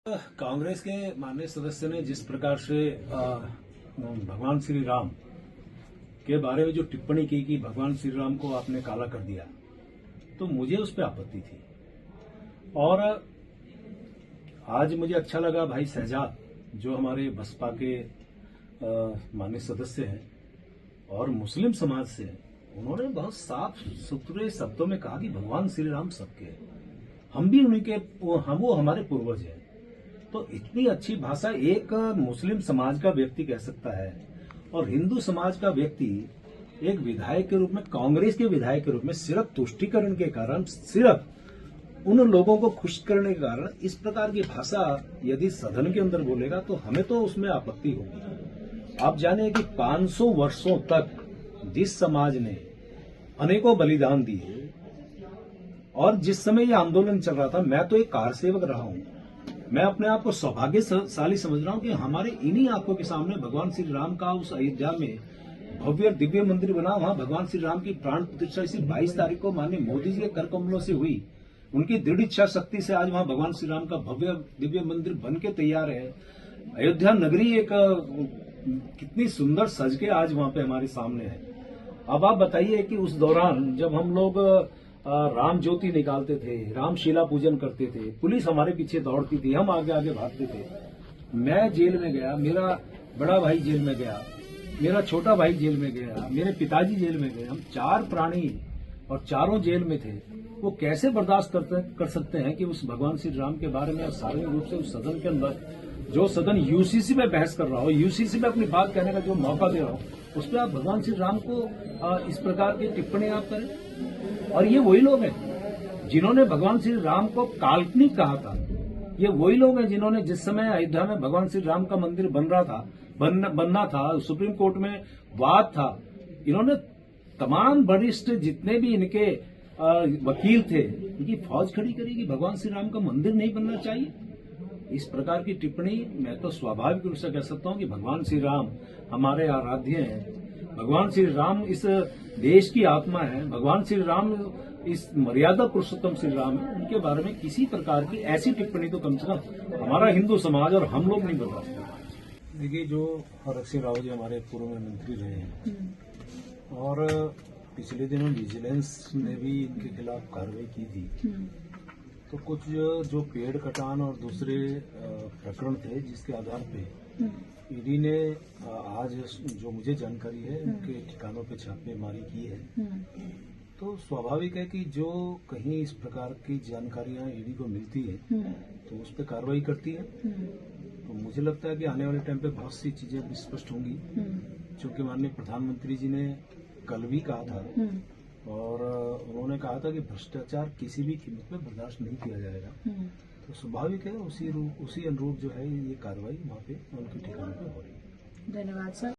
कांग्रेस के माननीय सदस्य ने जिस प्रकार से भगवान श्री राम के बारे में जो टिप्पणी की कि भगवान श्री राम को आपने काला कर दिया, तो मुझे उस पर आपत्ति थी। और आज मुझे अच्छा लगा भाई शहजाद जो हमारे बसपा के माननीय सदस्य हैं और मुस्लिम समाज से हैं, उन्होंने बहुत साफ सुथरे शब्दों में कहा कि भगवान श्री राम सबके हैं, हम भी उन्हीं के, वो हमारे पूर्वज हैं। तो इतनी अच्छी भाषा एक मुस्लिम समाज का व्यक्ति कह सकता है और हिंदू समाज का व्यक्ति एक विधायक के रूप में, कांग्रेस के विधायक के रूप में सिर्फ तुष्टीकरण के कारण, सिर्फ उन लोगों को खुश करने के कारण इस प्रकार की भाषा यदि सदन के अंदर बोलेगा तो हमें तो उसमें आपत्ति होगी। आप जाने कि 500 वर्षों तक जिस समाज ने अनेकों बलिदान दिए और जिस समय ये आंदोलन चल रहा था, मैं तो एक कार सेवक रहा हूं, मैं अपने आप को सौभाग्यशाली समझ रहा हूं कि हमारे इन्हीं आंखों के सामने भगवान श्री राम का उस अयोध्या में भव्य दिव्य मंदिर बना। वहां भगवान श्री राम की प्राण प्रतिष्ठा इसी 22 तारीख को माननीय मोदी जी के कर कमलों से हुई। उनकी दृढ़ इच्छा शक्ति से आज वहां भगवान श्री राम का भव्य दिव्य मंदिर बन के तैयार है। अयोध्या नगरी एक कितनी सुंदर सज के आज वहां पे हमारे सामने है। अब आप बताइए कि उस दौरान जब हम लोग राम ज्योति निकालते थे, रामशिला पूजन करते थे, पुलिस हमारे पीछे दौड़ती थी, हम आगे आगे भागते थे। मैं जेल में गया, मेरा बड़ा भाई जेल में गया, मेरा छोटा भाई जेल में गया, मेरे पिताजी जेल में गए, हम 4 प्राणी और चारों जेल में थे। वो कैसे बर्दाश्त कर सकते हैं कि उस भगवान श्री राम के बारे में सार्वजनिक रूप से उस सदन के अंदर, जो सदन यूसीसी में बहस कर रहा हो, यूसीसी में अपनी बात कहने का जो मौका दे रहा हो, उस पर आप भगवान श्री राम को इस प्रकार की टिप्पणी आप करें। और ये वही लोग हैं जिन्होंने भगवान श्री राम को काल्पनिक कहा था। ये वही लोग हैं जिन्होंने जिस समय अयोध्या में भगवान श्री राम का मंदिर बनना था, सुप्रीम कोर्ट में वाद था, इन्होंने तमाम वरिष्ठ जितने भी इनके वकील थे, इनकी फौज खड़ी करी कि भगवान श्री राम का मंदिर नहीं बनना चाहिए। इस प्रकार की टिप्पणी मैं तो स्वाभाविक रूप से कह सकता हूं कि भगवान श्री राम हमारे आराध्य हैं, भगवान श्री राम इस देश की आत्मा है, भगवान श्री राम इस मर्यादा पुरुषोत्तम श्री राम है। उनके बारे में किसी प्रकार की ऐसी टिप्पणी तो कम से कम हमारा हिंदू समाज और हम लोग नहीं बता सकते। देखिए, जो हरक सिंह राव जी हमारे पूर्व में मंत्री रहे हैं और पिछले दिनों विजिलेंस ने भी इनके खिलाफ कार्रवाई की थी, तो कुछ जो पेड़ कटान और दूसरे प्रकरण थे जिसके आधार पे ईडी ने आज जो मुझे जानकारी है उनके ठिकानों पे छापेमारी की है। तो स्वाभाविक है कि जो कहीं इस प्रकार की जानकारियां ईडी को मिलती है तो उस पर कार्रवाई करती है। तो मुझे लगता है कि आने वाले टाइम पे बहुत सी चीजें स्पष्ट होंगी, क्योंकि माननीय प्रधानमंत्री जी ने कल भी कहा था और उन्होंने कहा था कि भ्रष्टाचार किसी भी कीमत पे बर्दाश्त नहीं किया जाएगा। तो स्वाभाविक है उसी अनुरूप जो है ये कार्रवाई वहाँ पे उनके ठिकानों पे हो रही है। धन्यवाद सर।